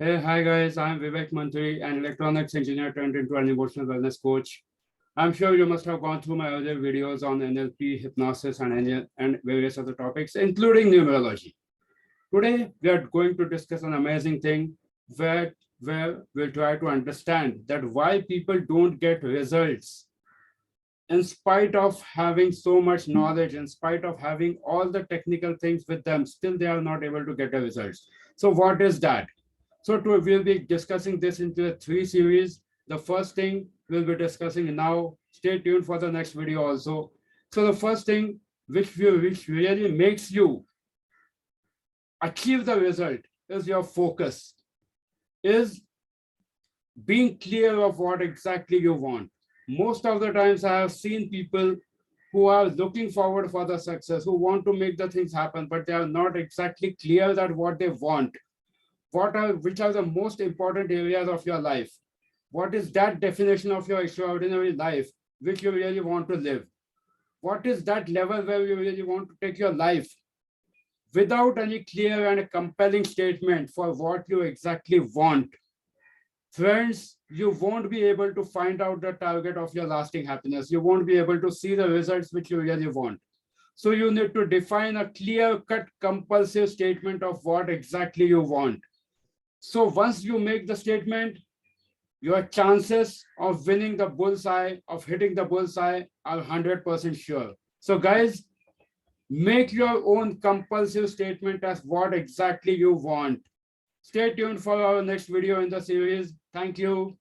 Hey, hi guys, I'm Vivek Mantri, an electronics engineer turned into an emotional wellness coach. I'm sure you must have gone through my earlier videos on NLP, hypnosis, and various other topics, including numerology. Today, we are going to discuss an amazing thing where we'll try to understand that why people don't get results in spite of having so much knowledge, in spite of having all the technical things with them, still they are not able to get the results. So, what is that? We'll be discussing this into a three series. The first thing we'll be discussing now. Stay tuned for the next video also. So the first thing which really makes you achieve the result is your focus, is being clear of what exactly you want. Most of the times I have seen people who are looking forward for the success, who want to make the things happen, but they are not exactly clear that what they want. Which are the most important areas of your life? What is that definition of your extraordinary life which you really want to live? What is that level where you really want to take your life? Without any clear and compelling statement for what you exactly want, friends, you won't be able to find out the target of your lasting happiness. You won't be able to see the results which you really want. So you need to define a clear-cut, compulsive statement of what exactly you want. So once you make the statement, your chances of winning the bullseye, of hitting the bullseye, are 100% sure. So, guys, make your own compulsive statement as what exactly you want. Stay tuned for our next video in the series. Thank you.